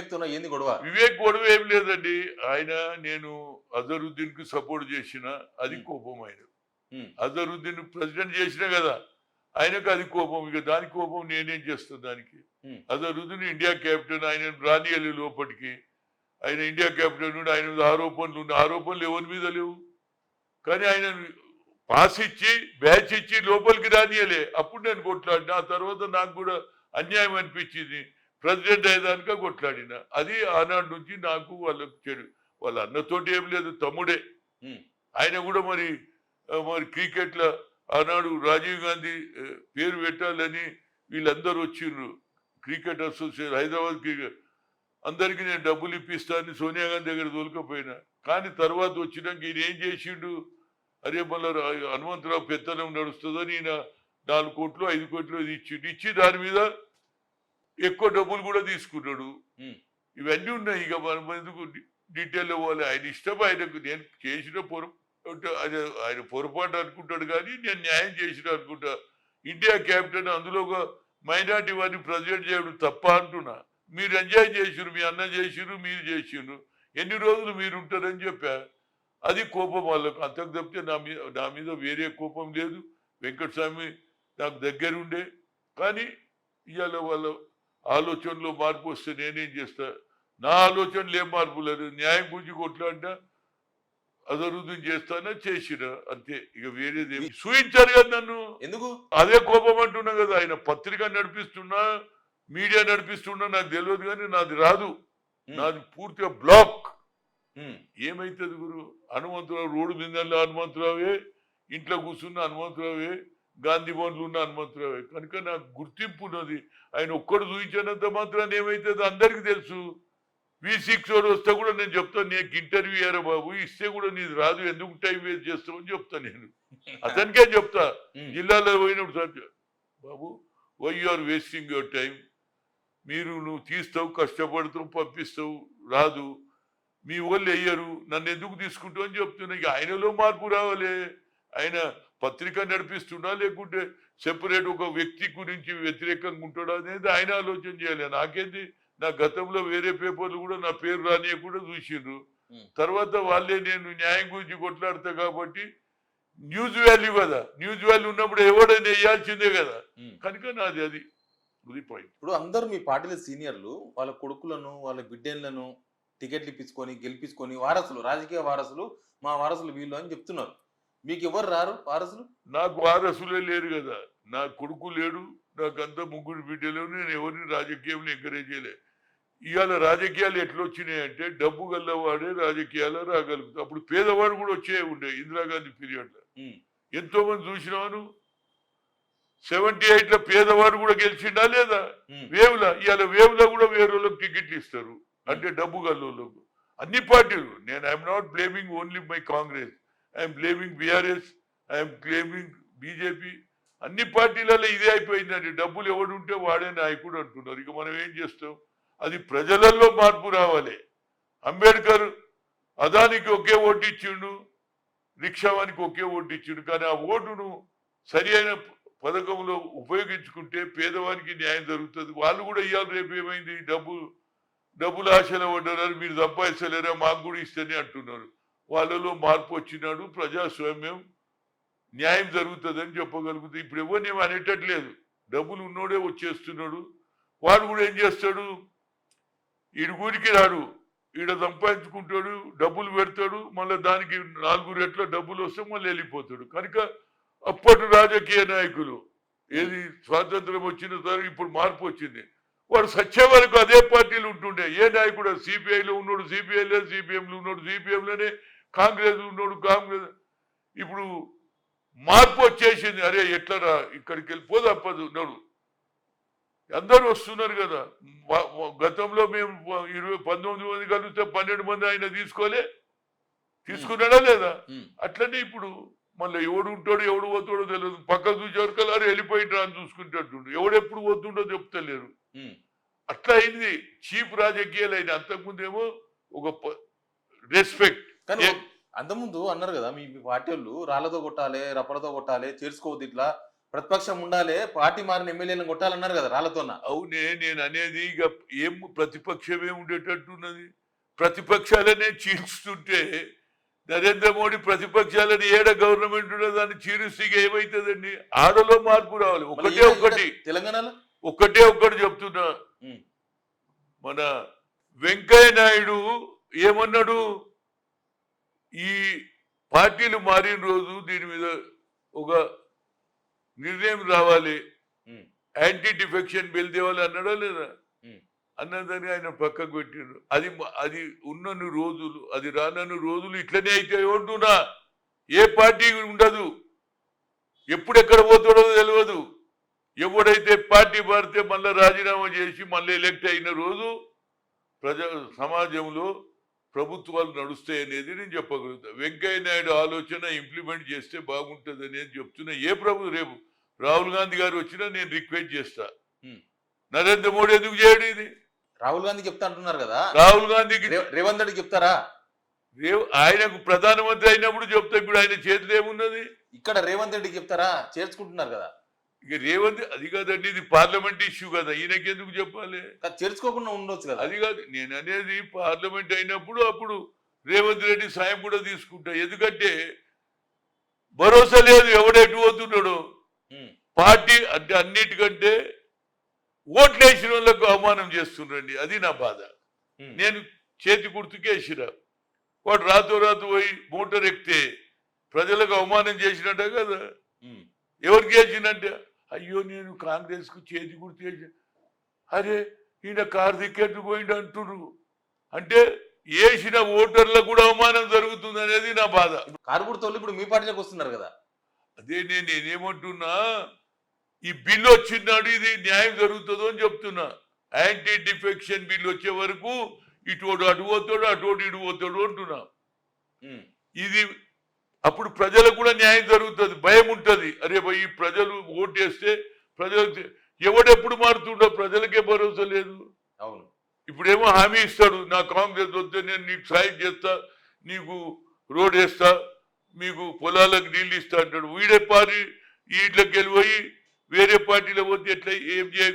వివేక్తోనా ఏంది గొడవ? వివేక్ గొడవ ఏం లేదండి. ఆయన నేను అజరుద్దీన్ కి సపోర్ట్ చేసిన అది కోపం ఆయన. అజరుద్దీన్ ప్రెసిడెంట్ చేసినా కదా, ఆయనకు అది కోపం. ఇక దాని కోపం నేనేం చేస్తాను దానికి. అజరుద్దీన్ ఇండియా కెప్టెన్, ఆయన రానియలు లోపలికి. ఆయన ఇండియా కెప్టెన్ నుండి ఆయన మీద ఆరోపణలు ఉన్నాయి. ఆరోపణలు ఎవరి మీద లేవు, కానీ ఆయన పాస్ ఇచ్చి బ్యాచ్ ఇచ్చి లోపలికి రానియలే. అప్పుడు నేను కొట్లాడిన. ఆ తర్వాత నాకు కూడా అన్యాయం అనిపించింది. ప్రెసిడెంట్ అయ్యేదానిక కొట్లాడిన. అది ఆనాడు నుంచి నాకు వాళ్ళకు చెడు. వాళ్ళ అన్నతోటి ఏం లేదు, తమ్ముడే. ఆయన కూడా మరి క్రికెట్లో ఆనాడు రాజీవ్ గాంధీ పేరు పెట్టాలని వీళ్ళందరూ వచ్చిండ్రు. క్రికెట్ అసోసియేషన్ హైదరాబాద్ క్రికెట్ అందరికీ నేను డబ్బులు ఇప్పిస్తానని సోనియా గాంధీ దగ్గర దొరకపోయినా. కానీ తర్వాత వచ్చినాక ఈయన ఏం చేసిండు, అరే మళ్ళీ హనుమంతరావు పెత్తనం నడుస్తుందని ఈయన 4 కోట్లు 5 కోట్లు ఇచ్చి దాని మీద ఎక్కువ డబ్బులు కూడా తీసుకున్నాడు. ఇవన్నీ ఉన్నాయి. ఇక మనం ఎందుకు డీటెయిల్ పోవాలి. ఆయన ఇష్టం. ఆయనకు నేను చేసిన ఆయన పొరపాటు అనుకుంటాడు, కానీ నేను న్యాయం చేసిన అనుకుంటా. ఇండియా క్యాప్టెన్ అందులో ఒక మైనార్టీ వారిని ప్రెసిడెంట్ చేయడం తప్ప అంటున్నా. మీరు ఎంజాయ్ చేసిరు, మీ అన్న చేసిరు, మీరు చేసిరు, ఎన్ని రోజులు మీరు ఉంటారని చెప్పా. అది కోపం వాళ్ళకు. అంతకు తప్పితే నా మీద వేరే కోపం లేదు. వెంకటస్వామి నాకు దగ్గరుండే. కానీ ఇవాళ వాళ్ళ ఆలోచనలో మార్పు వస్తే నేనేం చేస్తా. నా ఆలోచనలు ఏం మార్పు లేదు. న్యాయం గురించి కొట్లాడినా అజరుద్దీన్ చేస్తానా చేసిన అంతే. ఇక వేరేది చూయించారు కదా నన్ను. ఎందుకు అదే కోపం అంటున్నా కదా. ఆయన పత్రిక నడిపిస్తున్నా, మీడియా నడిపిస్తున్నా నాకు తెలియదు, కానీ నాది రాదు. నాది పూర్తిగా బ్లాక్. ఏమైతుంది గురు? హనుమంతరావు రోడ్డు మీద హనుమంతరావే, ఇంట్లో కూర్చున్న హనుమంతరావే, గాంధీ భవన్లు ఉన్న హనుమంతరావే. కనుక నాకు గుర్తింపు ఉన్నది. ఆయన ఒక్కడు చూపించినంత మాత్రాన్ని ఏమైతుంది అందరికీ తెలుసు. V6 వస్తే కూడా నేను చెప్తాను, నీకు ఇంటర్వ్యూ అయ్యారా బాబు, ఇస్తే కూడా నీది రాదు, ఎందుకు టైం వేస్ట్ చేస్తామని చెప్తాను నేను. అతనికే చెప్తా. జిల్లాలో పోయినప్పుడు సార్, బాబు why you are wasting your time. నువ్వు తీస్తావు, కష్టపడతావు, పంపిస్తావు, రాదు, మీ వాళ్ళు వెయ్యరు, నన్ను ఎందుకు తీసుకుంటావు అని చెప్తున్నా. ఇక ఆయనలో మార్పు రావాలి. ఆయన పత్రిక నడిపిస్తున్నా, లేకుంటే సెపరేట్ ఒక వ్యక్తి గురించి వ్యతిరేకంగా ఉంటాడా అనేది ఆయన ఆలోచన చేయాలి. నాకేంది, నా గతంలో వేరే పేపర్లు కూడా నా పేరు రానియకుండా చూసిండ్రు. తర్వాత వాళ్ళే నేను న్యాయం గురించి కొట్లాడతా కాబట్టి న్యూస్ వాల్యూ కదా. న్యూస్ వాల్యూ ఉన్నప్పుడు ఎవడైనా వేయాల్సిందే కదా. కనుక నాది అది పాయింట్. ఇప్పుడు అందరూ మీ పార్టీల సీనియర్లు వాళ్ళ కొడుకులను, వాళ్ళ బిడ్డలను టికెట్లు ఇప్పించుకొని గెలిపించుకొని వారసులు, రాజకీయ వారసులు, మా వారసులు వీళ్ళు అని చెప్తున్నారు. మీకు ఎవరు రారు వారసులు? నాకు వారసులే లేరు కదా. నా కొడుకు లేడు, నాకంతా 3 బిడ్డలు. నేను ఎవరిని రాజకీయంలో ఎంకరేజ్ చేయలే. ఇవాళ రాజకీయాలు ఎట్లా వచ్చినాయంటే డబ్బు గల్లవాడే రాజకీయాలు రాగలుగుతాడు. అప్పుడు పేదవాడు కూడా వచ్చే ఉండే ఇందిరాగాంధీ పీరియడ్లో. ఎంతో మంది చూసినాను. 78లో పేదవాడు కూడా గెలిచిండా లేదా? వేవుల. ఇవాళ వేవుల కూడా వేరే వాళ్ళకి టికెట్లు ఇస్తారు, అంటే డబ్బు గల్లోళ్ళకు. అన్ని పార్టీలు. నేను I'm not blaming only my Congress, I'm blaming BRS, I'm blaming BJP. అన్ని పార్టీలలో ఇదే అయిపోయిందండి. డబ్బులు ఎవడు ఉంటే వాడే నాయకుడు అంటున్నారు. ఇక మనం ఏం చేస్తాం? అది ప్రజలలో మార్పు రావాలి. అంబేద్కర్ అదానికి ఒకే ఓటు ఇచ్చిండు, రిక్షావానికి ఒకే ఓటు ఇచ్చిండు. కానీ ఆ ఓటును సరి అయిన పథకంలో ఉపయోగించుకుంటే పేదవానికి న్యాయం జరుగుతుంది. వాళ్ళు కూడా ఇవాళ రేపు ఏమైంది, డబ్బులు ఆశలు పడ్డారు, మీరు సంపాదించలేరా, మాకు కూడా ఇస్తేనే అంటున్నారు. వాళ్ళలో మార్పు వచ్చినాడు. ప్రజాస్వామ్యం, న్యాయం జరుగుతుందని చెప్పగలుగుతుంది. ఇప్పుడు ఎవరిని అనేటట్లేదు. డబ్బులు ఉన్నోడే వచ్చేస్తున్నాడు. వాడు కూడా ఏం చేస్తాడు, ఈడు ఊరికి రాడు, ఈడ సంపాదించుకుంటాడు, డబ్బులు పెడతాడు, మళ్ళీ దానికి 4 రెట్ల డబ్బులు వస్తే మళ్ళీ వెళ్ళిపోతాడు. కనుక అప్పటి రాజకీయ నాయకులు ఏది స్వాతంత్రం వచ్చిన తర్వాత ఇప్పుడు మార్పు వచ్చింది. వాడు సచ్చే వరకు అదే పార్టీలు ఉంటుండే. ఏ నాయకుడు సిపిఐలో ఉన్నాడు, సిపిఐలో, సిపిఎంలో ఉన్నాడు, సిపిఎంలోనే కాంగ్రెస్ ఉన్నాడు, కాంగ్రెస్. ఇప్పుడు మార్పు వచ్చేసింది. అరే ఎట్లరా, ఇక్కడికి వెళ్ళిపోదు అప్పదు నడు. అందరూ వస్తున్నారు కదా. గతంలో మేము 19 మంది కలిస్తే 12 మంది ఆయన తీసుకున్నాడా లేదా? అట్లనే ఇప్పుడు మళ్ళీ ఎవడు ఉంటాడో ఎవడు పోతాడో తెలియదు. పక్క చూసేవారు కదా, వెళ్ళిపోయిట్రా అని చూసుకుంటుండు. ఎవడెప్పుడు పోతుండో చెప్తలేరు. అట్లా అయింది. చీప్ రాజకీయాలు అయినా. అంతకుముందేమో ఒక రెస్పెక్ట్. అంతకుముందు అన్నారు కదా, మీ పార్టీ వాళ్ళు రాళ్లతో కొట్టాలి, రప్పలతో కొట్టాలి, చేర్చుకోవద్దు, ఇట్లా ప్రతిపక్షం ఉండాలి, పార్టీ మారిన ఎమ్మెల్యేలను కొట్టాలన్నారు కదా రాళ్లతోన. అవునే నేను అనేది ఇక ఏం ప్రతిపక్షమే ఉండేటట్టున్నది. ప్రతిపక్షాలనే చీల్చుతుంటే నరేంద్ర మోడీ ప్రతిపక్షాలని ఏడ గవర్నమెంట్ దాన్ని చీరుస్తే ఇక ఏమవుతుందండి? ఆడలో మార్పు రావాలి. తెలంగాణలో ఒక్కటి చెప్తున్నా. ఉమ్, మన వెంకయ్య నాయుడు ఏమన్నాడు? ఈ పార్టీలు మారిన రోజు దీని మీద ఒక నిర్ణయం రావాలి, ఉమ్, యాంటీ డిఫెక్షన్ బిల్ తేవాలి అన్నాడా లేదా? ఉమ్, అన్నదాన్ని ఆయన పక్కకు పెట్టిండు. అది ఉన్నన్ని రోజులు, అది రానన్ని రోజులు ఇట్లనే అయితే ఉంటున్నా. ఏ పార్టీ ఉండదు, ఎప్పుడెక్కడ పోతాడో తెలియదు. ఎవడైతే పార్టీ మారితే మళ్ళీ రాజీనామా చేసి మళ్ళీ ఎలక్ట్ అయిన రోజు సమాజంలో ప్రభుత్వాలు నడుస్తాయి అనేది నేను చెప్పగలుగుతా. వెంకయ్య నాయుడు ఆలోచన ఇంప్లిమెంట్ చేస్తే బాగుంటుంది అనేది చెప్తున్నా. రేపు రాహుల్ గాంధీ గారు వచ్చినా నేను రిక్వెస్ట్ చేస్తా. నరేంద్ర మోడీ ఎందుకు చేయడు ఇది? రాహుల్ గాంధీ చెప్తా అంటున్నారు కదా. రాహుల్ గాంధీకి రేవంత్ రెడ్డి చెప్తారా? ఆయనకు ప్రధానమంత్రి అయినప్పుడు చెప్తా. ఇప్పుడు ఆయన చేతిలో ఏమున్నది? ఇక్కడ రేవంత్ రెడ్డికి చెప్తారా? చేర్చుకుంటున్నారు కదా. ఇక రేవంత్ అది కాదండి, ఇది పార్లమెంట్ ఇష్యూ కదా, ఈయనకి ఎందుకు చెప్పాలి? చేర్చుకోకుండా ఉండొచ్చు కదా. అది కాదు నేను అనేది. పార్లమెంట్ అయినప్పుడు అప్పుడు రేవంత్ రెడ్డి సాయం కూడా తీసుకుంటా. ఎందుకంటే భరోసా లేదు ఎవడెటు పోతున్నాడు. పార్టీ అంటే అన్నిటికంటే ఓట్లు వేసిన వాళ్ళకు అవమానం చేస్తుండండి. అది నా బాధ. నేను చేతి గుర్తుకేసిరా, వాడు రాతో పోయి మోటార్ ఎక్కితే ప్రజలకు అవమానం చేసినట్ట కదా. ఎవరికి వేసినట్టే? అయ్యో నేను కాంగ్రెస్ కు చేతి గుర్తు చేసి, అరే ఈయన కారు దిక్కెట్టు పోయిండు అంటున్నారు. అంటే వేసిన ఓటర్లకు కూడా అవమానం జరుగుతుంది అనేది నా బాధ. కారు గుర్తు ఇప్పుడు మీ పార్టీలోకి వస్తున్నారు కదా. అదే నేనేమంటున్నా, ఈ బిల్లు వచ్చినాడు ఇది న్యాయం జరుగుతుందో అని చెప్తున్నా. యాంటీ డిఫెక్షన్ బిల్లు వచ్చే వరకు ఇటు అటు పోతాడు, అటు ఇటు పోతాడు అంటున్నా. ఇది అప్పుడు ప్రజలకు కూడా న్యాయం జరుగుతుంది. భయం ఉంటుంది. అరే భయ్ ప్రజలు ఓటు వేస్తే ప్రజలకు ఎవడెప్పుడు మారుతుండో ప్రజలకే భరోసా లేదు. అవును. ఇప్పుడేమో హామీ ఇస్తాడు, నా కాంగ్రెస్ వస్తే నేను నీకు సాయం చేస్తా, నీకు రోడ్ వేస్తా, మీకు పొలాలకు నీళ్ళు ఇస్తా అంటాడు. వీడే పారి వీటిలోకి వెళ్ళిపోయి వేరే పార్టీలో పోతే ఎట్లా ఏం చేయ